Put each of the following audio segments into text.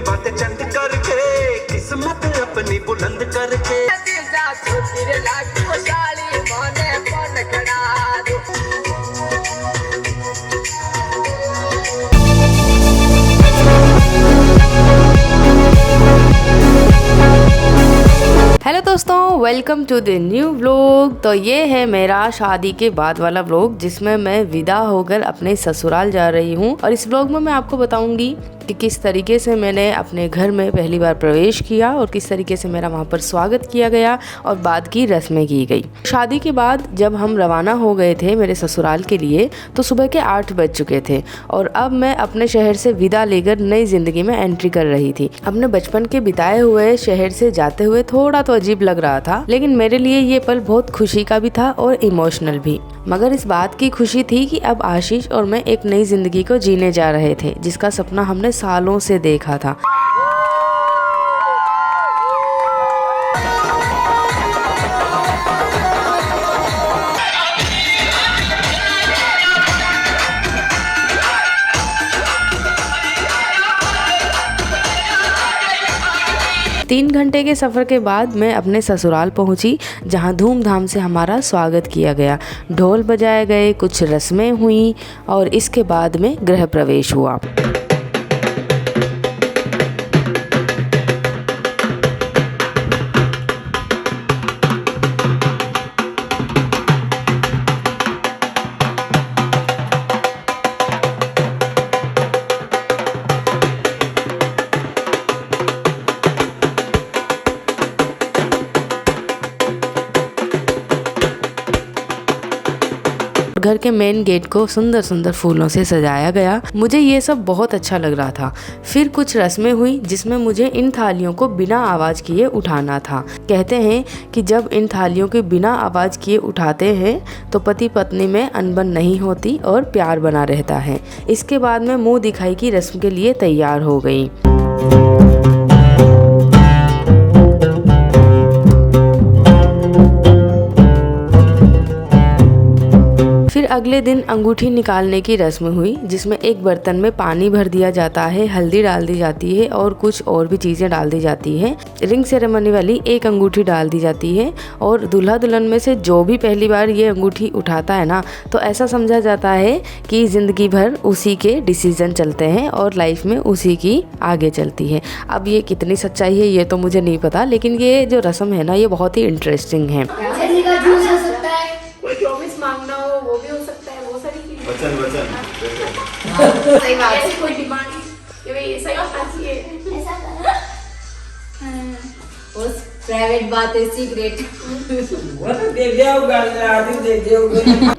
बातें चंद करके, किस्मत अपनी बुलंद करके। हेलो दोस्तों, welcome to the new vlog. तो ये है मेरा शादी के बाद वाला व्लॉग जिसमें मैं विदा होकर अपने ससुराल जा रही हूँ। और इस व्लॉग में मैं आपको बताऊंगी कि किस तरीके से मैंने अपने घर में पहली बार प्रवेश किया और किस तरीके से मेरा वहाँ पर स्वागत किया गया और बाद की रस्में की गई। शादी के बाद जब हम रवाना हो गए थे मेरे ससुराल के लिए तो सुबह के 8 बज चुके थे और अब मैं अपने शहर से विदा लेकर नई जिंदगी में एंट्री कर रही थी। अपने बचपन के बिताए हुए शहर से जाते हुए थोड़ा तो अजीब लग रहा था, लेकिन मेरे लिए ये पल बहुत खुशी का भी था और इमोशनल भी। मगर इस बात की खुशी थी कि अब आशीष और मैं एक नई जिंदगी को जीने जा रहे थे जिसका सपना हमने सालों से देखा था। 3 घंटे के सफ़र के बाद मैं अपने ससुराल पहुंची, जहां धूमधाम से हमारा स्वागत किया गया। ढोल बजाए गए, कुछ रस्में हुई और इसके बाद में गृह प्रवेश हुआ। घर के मेन गेट को सुंदर सुंदर फूलों से सजाया गया। मुझे ये सब बहुत अच्छा लग रहा था। फिर कुछ रस्में हुई जिसमें मुझे इन थालियों को बिना आवाज़ किए उठाना था। कहते हैं कि जब इन थालियों के बिना आवाज़ किए उठाते हैं तो पति पत्नी में अनबन नहीं होती और प्यार बना रहता है। इसके बाद मैं मुँह दिखाई की रस्म के लिए तैयार हो गई। फिर अगले दिन अंगूठी निकालने की रस्म हुई जिसमें एक बर्तन में पानी भर दिया जाता है, हल्दी डाल दी जाती है और कुछ और भी चीज़ें डाल दी जाती है। रिंग सेरेमनी वाली एक अंगूठी डाल दी जाती है और दूल्हा दुल्हन में से जो भी पहली बार ये अंगूठी उठाता है ना, तो ऐसा समझा जाता है कि ज़िंदगी भर उसी के डिसीजन चलते हैं और लाइफ में उसी की आगे चलती है। अब ये कितनी सच्चाई है ये तो मुझे नहीं पता, लेकिन ये जो रस्म है ना ये बहुत ही इंटरेस्टिंग है। कोई प्रॉमिस मांगना हो वो भी हो सकता है, वो सारी चीजें। वचन सही बात है। कोई डिमांड कि भाई ऐसा ही होना चाहिए, ऐसा करना। उस प्राइवेट बात है, सीक्रेट वो तो दे दिया होगा, आदमी दे दिया होगा।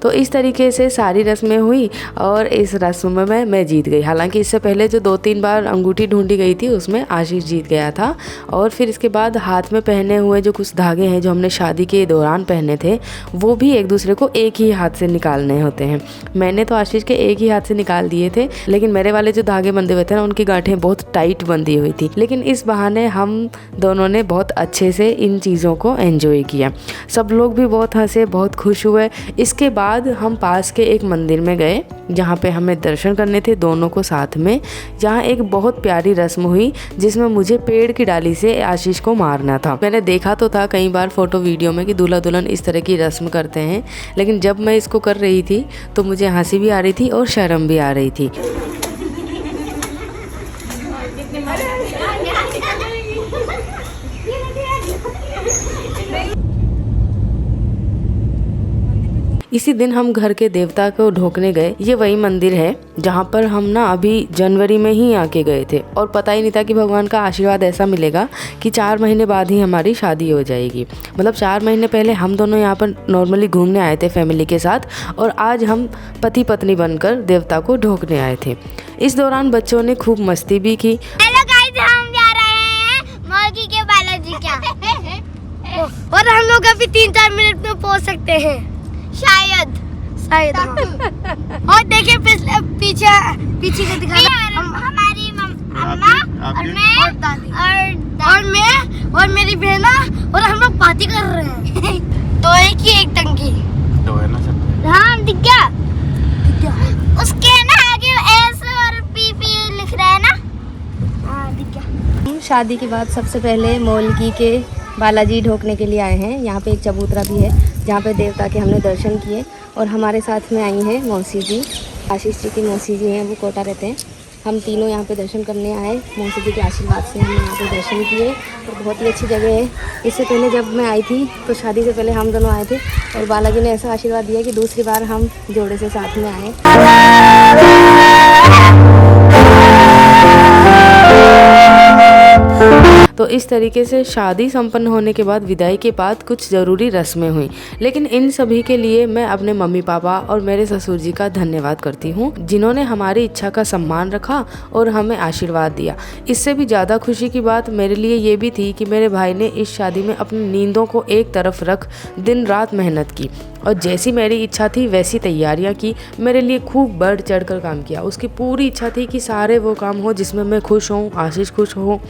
तो इस तरीके से सारी रस्में हुई और इस रस्म में मैं जीत गई। हालांकि इससे पहले जो 2-3 बार अंगूठी ढूंढी गई थी उसमें आशीष जीत गया था। और फिर इसके बाद हाथ में पहने हुए जो कुछ धागे हैं जो हमने शादी के दौरान पहने थे वो भी एक दूसरे को एक ही हाथ से निकालने होते हैं। मैंने तो आशीष के एक ही हाथ से निकाल दिए थे, लेकिन मेरे वाले जो धागे बंधे हुए थे ना उनकी गांठें बहुत टाइट बंधी हुई थी। लेकिन इस बहाने हम दोनों ने बहुत अच्छे से इन चीज़ों को एंजॉय किया। सब लोग भी बहुत हंसे, बहुत खुश हुए। इसके बाद हम पास के एक मंदिर में गए जहाँ पे हमें दर्शन करने थे दोनों को साथ में, जहाँ एक बहुत प्यारी रस्म हुई जिसमें मुझे पेड़ की डाली से आशीष को मारना था। मैंने देखा तो था कई बार फोटो वीडियो में कि दूल्हा दुल्हन इस तरह की रस्म करते हैं, लेकिन जब मैं इसको कर रही थी तो मुझे हंसी भी आ रही थी और शर्म भी आ रही थी। इसी दिन हम घर के देवता को ढोकने गए। ये वही मंदिर है जहाँ पर हम ना अभी जनवरी में ही आके गए थे और पता ही नहीं था कि भगवान का आशीर्वाद ऐसा मिलेगा कि 4 महीने बाद ही हमारी शादी हो जाएगी। मतलब 4 महीने पहले हम दोनों यहाँ पर नॉर्मली घूमने आए थे फैमिली के साथ और आज हम पति पत्नी बनकर देवता को ढोकने आए थे। इस दौरान बच्चों ने खूब मस्ती भी की। हेलो गाइस, हम जा रहे हैं मौगी के बालाजी क्या और हम लोग अभी 3-4 मिनट में पहुँच सकते हैं शायद। और देखिए पीछे को दिखाना। हमारी अम्मा और मैं और मेरी बहना और हम लोग पार्टी कर रहे हैं। तो एक टंकी तो है ना सब। हाँ दिख गया। उसके ना आगे एस और पी लिख रहा है ना। हाँ शादी के बाद सबसे पहले मौलगी के बालाजी ढोकने के लिए आए हैं। यहाँ पे एक चबूतरा भी है जहाँ पे देवता के हमने दर्शन किए। और हमारे साथ में आई हैं मौसी जी, आशीष जी की मौसी जी हैं, वो कोटा रहते हैं। हम तीनों यहाँ पे दर्शन करने आए। मौसी जी के आशीर्वाद से हमने यहाँ पे दर्शन किए और बहुत ही अच्छी जगह है। इससे पहले जब मैं आई थी तो शादी से पहले हम दोनों आए थे और बालाजी ने ऐसा आशीर्वाद दिया कि दूसरी बार हम जोड़े से साथ में आए। तो इस तरीके से शादी संपन्न होने के बाद विदाई के बाद कुछ ज़रूरी रस्में हुई, लेकिन इन सभी के लिए मैं अपने मम्मी पापा और मेरे ससुर जी का धन्यवाद करती हूँ, जिन्होंने हमारी इच्छा का सम्मान रखा और हमें आशीर्वाद दिया। इससे भी ज़्यादा खुशी की बात मेरे लिए ये भी थी कि मेरे भाई ने इस शादी में अपनी नींदों को एक तरफ रख दिन रात मेहनत की और जैसी मेरी इच्छा थी वैसी तैयारियां की। मेरे लिए खूब बढ़ चढ़ कर काम किया। उसकी पूरी इच्छा थी कि सारे वो काम हो जिसमें मैं खुश हूँ, आशीष खुश हो।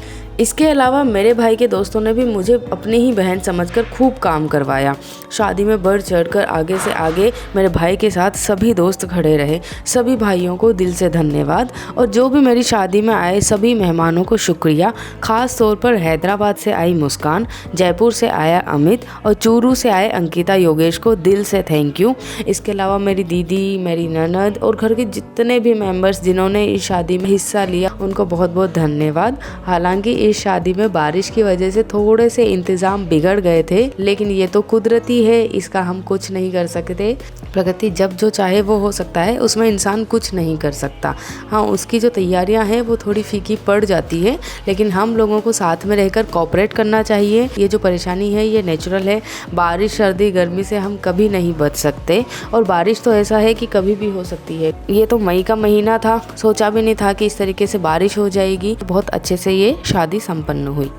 इसके अलावा मेरे भाई के दोस्तों ने भी मुझे अपनी ही बहन समझकर खूब काम करवाया। शादी में बढ़ चढ़कर आगे से आगे मेरे भाई के साथ सभी दोस्त खड़े रहे। सभी भाइयों को दिल से धन्यवाद और जो भी मेरी शादी में आए सभी मेहमानों को शुक्रिया। ख़ास तौर पर हैदराबाद से आई मुस्कान, जयपुर से आया अमित और चूरू से आए अंकिता योगेश को दिल से थैंक यू। इसके अलावा मेरी दीदी, मेरी ननद और घर के जितने भी मेंबर्स जिन्होंने इस शादी में हिस्सा लिया उनको बहुत बहुत धन्यवाद। हालांकि इस शादी में बारिश की वजह से थोड़े से इंतज़ाम बिगड़ गए थे, लेकिन ये तो कुदरती है, इसका हम कुछ नहीं कर सकते। प्रकृति जब जो चाहे वो हो सकता है, उसमें इंसान कुछ नहीं कर सकता। हाँ, उसकी जो तैयारियां हैं वो थोड़ी फीकी पड़ जाती है, लेकिन हम लोगों को साथ में रहकर कोऑपरेट करना चाहिए। ये जो परेशानी है ये नेचुरल है। बारिश, सर्दी, गर्मी से हम कभी नहीं बच सकते और बारिश तो ऐसा है कि कभी भी हो सकती है। ये तो मई का महीना था, सोचा भी नहीं था कि इस तरीके से बारिश हो जाएगी। बहुत अच्छे से ये शादी संपन्न हुई।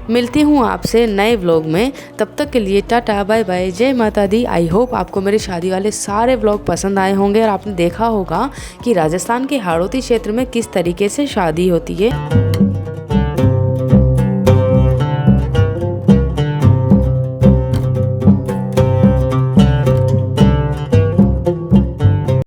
मिलती हूँ आपसे नए व्लॉग में, तब तक के लिए टाटा बाय बाय, जय माता दी। आई होप आपको मेरे शादी वाले सारे व्लॉग पसंद आए होंगे और आपने देखा होगा कि राजस्थान के हाड़ौती क्षेत्र में किस तरीके से शादी होती है।